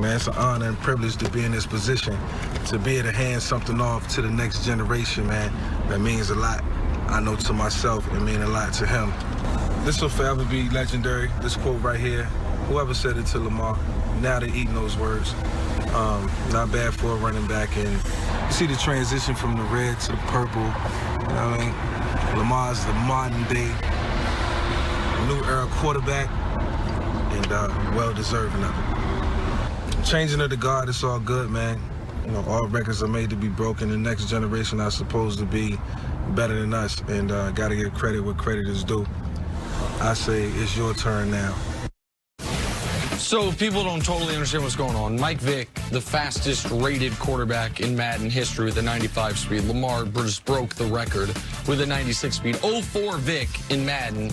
man. It's an honor and privilege to be in this position, to be able to hand something off to the next generation, man. That means a lot, I know, to myself, and mean a lot to him. This will forever be legendary, this quote right here. Whoever said it to Lamar, now they're eating those words. Not bad for a running back, and you see the transition from the red to the purple. You know what I mean? Lamar's the modern day, new era quarterback, and well-deserving of it. Changing of the guard, it's all good, man. You know, all records are made to be broken. The next generation are supposed to be better than us, and got to give credit where credit is due. I say it's your turn now. So if people don't totally understand what's going on, Mike Vick, the fastest rated quarterback in Madden history with a 95 speed. Lamar just broke the record with a 96 speed. 04 Vick in Madden,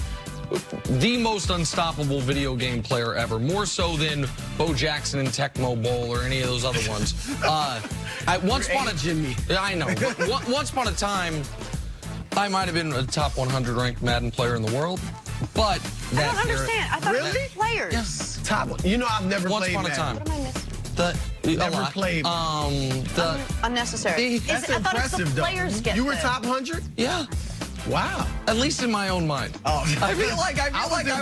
the most unstoppable video game player ever. More so than Bo Jackson in Tecmo Bowl or any of those other ones. Once upon a time, I might have been a top 100 ranked Madden player in the world. But I don't understand. I thought really? Players. Yes. Top. You know, I've never played Once upon a time. What am I missing? Never played. Unnecessary. That's I thought impressive, it's the players though. get You were this. top 100? Yeah. Wow. At least in my own mind. Oh. I feel like I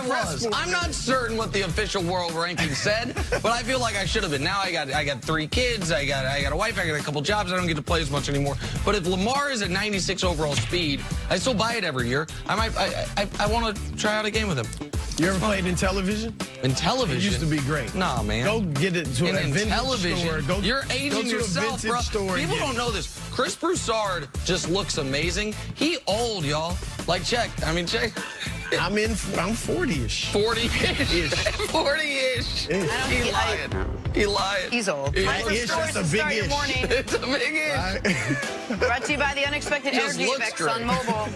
was. I'm not certain what the official world ranking said, but I feel like I should have been. Now I got 3 kids, I got a wife, I got a couple jobs, I don't get to play as much anymore. But if Lamar is at 96 overall speed, I still buy it every year. I want to try out a game with him. You ever played in television? In television? It used to be great. Nah, man. Go get it to a vintage store. You're aging yourself, bro. People don't know this. Chris Broussard just looks amazing. He old, y'all. Like, check. I'm 40-ish. 40-ish. 40-ish. He lied. He's old. That's a big ish. It's a big ish. Brought to you by the Unexpected Energy Effects on mobile.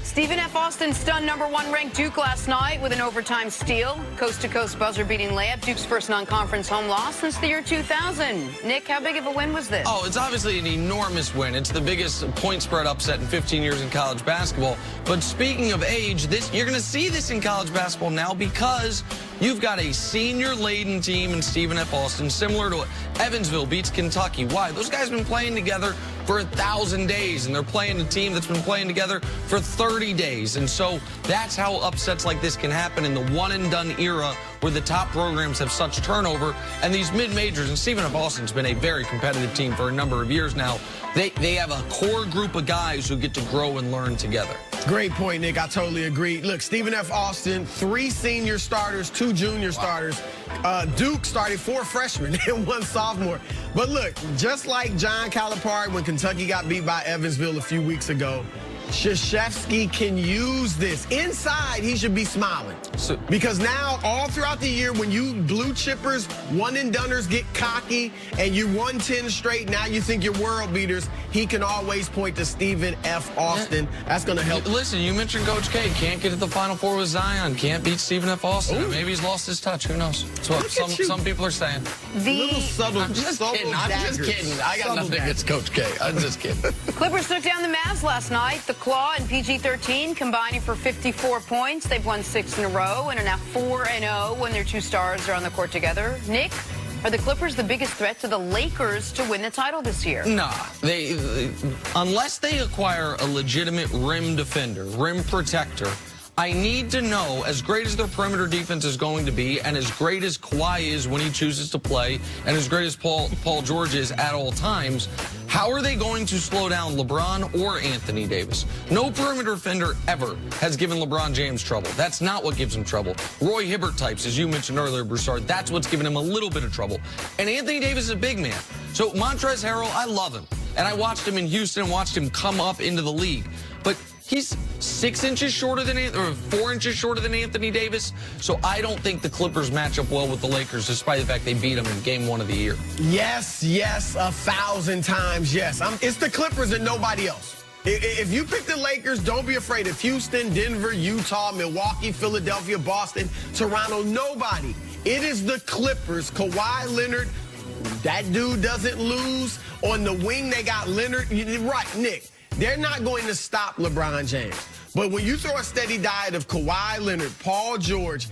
Stephen F. Austin stunned #1 ranked Duke last night with an overtime steal. Coast-to-coast buzzer-beating layup. Duke's first non-conference home loss since the year 2000. Nick, how big of a win was this? Oh, it's obviously an enormous win. It's the biggest point spread upset in 15 years in college basketball. But speaking of age, you're going to see this in college basketball now because you've got a senior-laden team in Stephen F. Austin, similar to what Evansville beats Kentucky. Why? Those guys have been playing together for 1,000 days, and they're playing a team that's been playing together for 30 days. And so that's how upsets like this can happen in the one-and-done era where the top programs have such turnover. And these mid-majors, and Stephen F. Austin's been a very competitive team for a number of years now, they have a core group of guys who get to grow and learn together. Great point, Nick. I totally agree. Look, Stephen F. Austin, 3 senior starters, 2 junior starters. Duke started 4 freshmen and 1 sophomore. But look, just like John Calipari when Kentucky got beat by Evansville a few weeks ago, Krzyzewski can use this. Inside, he should be smiling. Because now, all throughout the year, when you blue chippers, one-and-doners get cocky, and you won 10 straight, now you think you're world beaters, he can always point to Stephen F. Austin. Yeah. That's going to help. Listen, you mentioned Coach K. Can't get to the Final Four with Zion. Can't beat Stephen F. Austin. Maybe he's lost his touch. Who knows? That's what some people are saying. Little subtle, I'm just kidding. I got nothing against Coach K. I'm just kidding. Clippers took down the Mavs last night. The Claw and PG-13 combining for 54 points. They've won 6 in a row and are now 4-0 when their 2 stars are on the court together. Nick, are the Clippers the biggest threat to the Lakers to win the title this year? Nah. Unless they acquire a legitimate rim defender, rim protector, I need to know, as great as their perimeter defense is going to be, and as great as Kawhi is when he chooses to play, and as great as Paul George is at all times, how are they going to slow down LeBron or Anthony Davis? No perimeter defender ever has given LeBron James trouble. That's not what gives him trouble. Roy Hibbert types, as you mentioned earlier, Broussard, that's what's given him a little bit of trouble. And Anthony Davis is a big man. So Montrezl Harrell, I love him. And I watched him in Houston and watched him come up into the league. But he's 6 inches shorter than, or 4 inches shorter than Anthony Davis. So I don't think the Clippers match up well with the Lakers, despite the fact they beat them in game 1 of the year. Yes, 1,000 times yes. It's the Clippers and nobody else. If you pick the Lakers, don't be afraid of Houston, Denver, Utah, Milwaukee, Philadelphia, Boston, Toronto, nobody. It is the Clippers. Kawhi Leonard, that dude doesn't lose. On the wing, they got Leonard. Right, Nick. They're not going to stop LeBron James. But when you throw a steady diet of Kawhi Leonard, Paul George,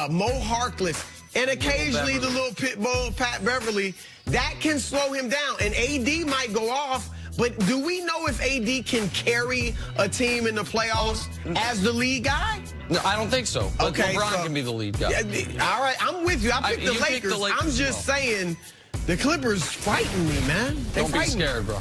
Mo Harkless, and occasionally the little pit bull, Pat Beverly, that can slow him down. And AD might go off, but do we know if AD can carry a team in the playoffs as the lead guy? No, I don't think so. But Okay, LeBron so- can be the lead guy. Yeah, all right, I'm with you. I picked the you Lakers. picked the Lakers I'm as just well. saying the Clippers frighten me, man. They Don't be frighten me. scared, bro.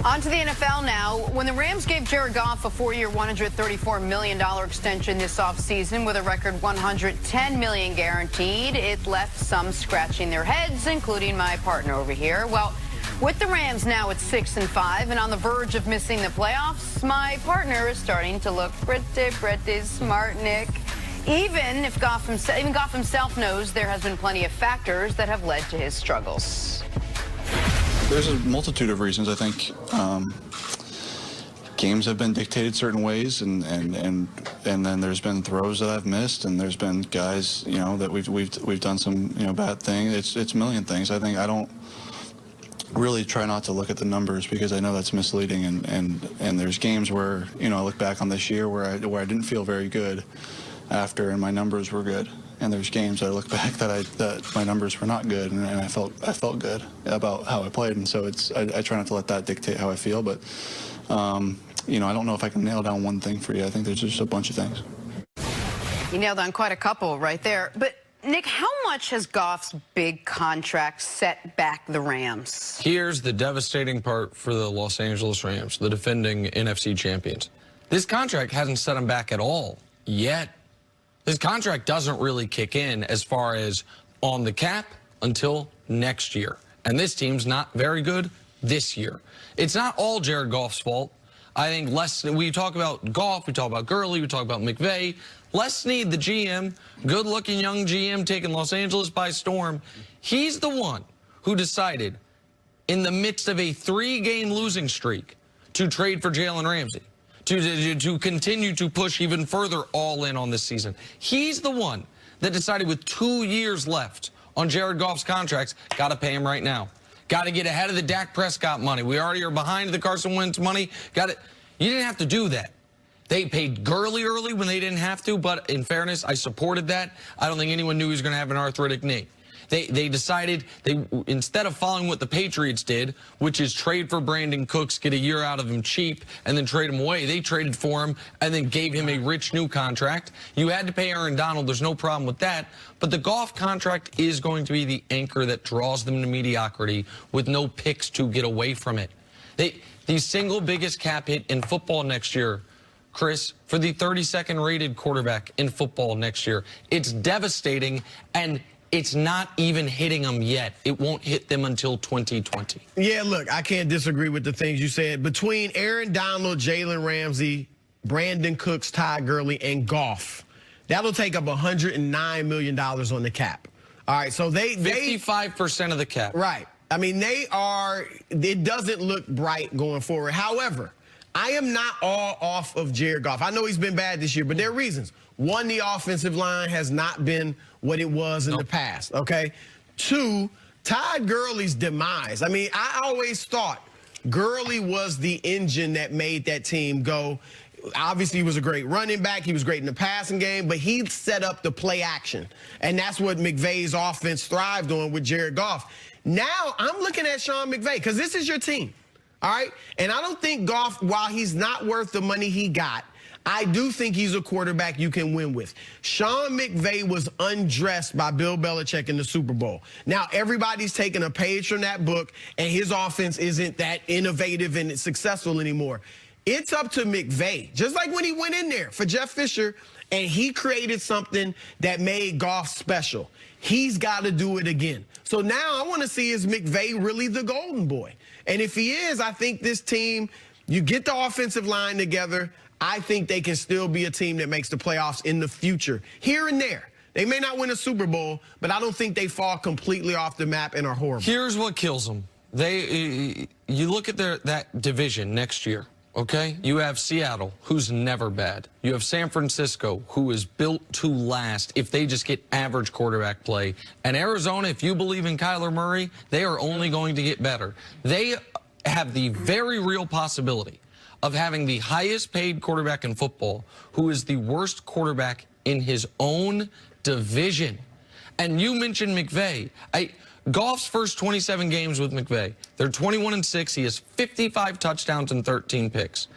On to the NFL now. When the Rams gave Jared Goff a 4-year, $134 million extension this offseason with a record $110 million guaranteed, it left some scratching their heads, including my partner over here. Well, with the Rams now at 6-5 and on the verge of missing the playoffs, my partner is starting to look pretty smart, Nick. Even Goff himself knows there has been plenty of factors that have led to his struggles. There's a multitude of reasons. I think games have been dictated certain ways, and then there's been throws that I've missed, and there's been guys, you know, that we've done some, you know, bad things. It's a million things. I think I don't really try not to look at the numbers because I know that's misleading, and there's games where, you know, I look back on this year where I didn't feel very good after, and my numbers were good. And there's games I look back that my numbers were not good, and I felt good about how I played, and so I try not to let that dictate how I feel. But you know, I don't know if I can nail down one thing for you. I think there's just a bunch of things. You nailed on quite a couple right there. But Nick, how much has Goff's big contract set back the Rams? Here's the devastating part for the Los Angeles Rams, the defending NFC champions. This contract hasn't set them back at all yet. This contract doesn't really kick in as far as on the cap until next year. And this team's not very good this year. It's not all Jared Goff's fault. I think we talk about Goff, we talk about Gurley, we talk about McVay. Les Snead, the GM, good-looking young GM taking Los Angeles by storm, he's the one who decided in the midst of a 3-game losing streak to trade for Jalen Ramsey. To continue to push even further all in on this season. He's the one that decided with 2 years left on Jared Goff's contracts, got to pay him right now. Got to get ahead of the Dak Prescott money. We already are behind the Carson Wentz money. You didn't have to do that. They paid Gurley early when they didn't have to, but in fairness, I supported that. I don't think anyone knew he was going to have an arthritic knee. They decided, instead of following what the Patriots did, which is trade for Brandon Cooks, get a year out of him cheap, and then trade him away, they traded for him and then gave him a rich new contract. You had to pay Aaron Donald. There's no problem with that. But the Goff contract is going to be the anchor that draws them to mediocrity with no picks to get away from it. The single biggest cap hit in football next year, Chris, for the 32nd rated quarterback in football next year. It's devastating, and it's not even hitting them yet. It won't hit them until 2020. Yeah, look, I can't disagree with the things you said. Between Aaron Donald, Jalen Ramsey, Brandon Cooks, Ty Gurley, and Goff, that'll take up $109 million on the cap. All right, so they 55% of the cap. Right. I mean, it doesn't look bright going forward. However, I am not all off of Jared Goff. I know he's been bad this year, but there are reasons. One, the offensive line has not been what it was in the past, okay? Two, Todd Gurley's demise. I mean, I always thought Gurley was the engine that made that team go. Obviously, he was a great running back. He was great in the passing game, but he set up the play action. And that's what McVay's offense thrived on with Jared Goff. Now, I'm looking at Sean McVay, because this is your team, all right? And I don't think Goff, while he's not worth the money he got, I do think he's a quarterback you can win with. Sean McVay was undressed by Bill Belichick in the Super Bowl. Now, everybody's taking a page from that book, and his offense isn't that innovative and successful anymore. It's up to McVay, just like when he went in there for Jeff Fisher, and he created something that made Goff special. He's got to do it again. So now I want to see, is McVay really the golden boy? And if he is, I think this team, you get the offensive line together, I think they can still be a team that makes the playoffs in the future, here and there. They may not win a Super Bowl, but I don't think they fall completely off the map and are horrible. Here's what kills them. You look at that division next year, okay? You have Seattle, who's never bad. You have San Francisco, who is built to last if they just get average quarterback play. And Arizona, if you believe in Kyler Murray, they are only going to get better. They have the very real possibility of having the highest paid quarterback in football, who is the worst quarterback in his own division. And you mentioned McVay. Goff's first 27 games with McVay, they're 21-6. He has 55 touchdowns and 13 picks.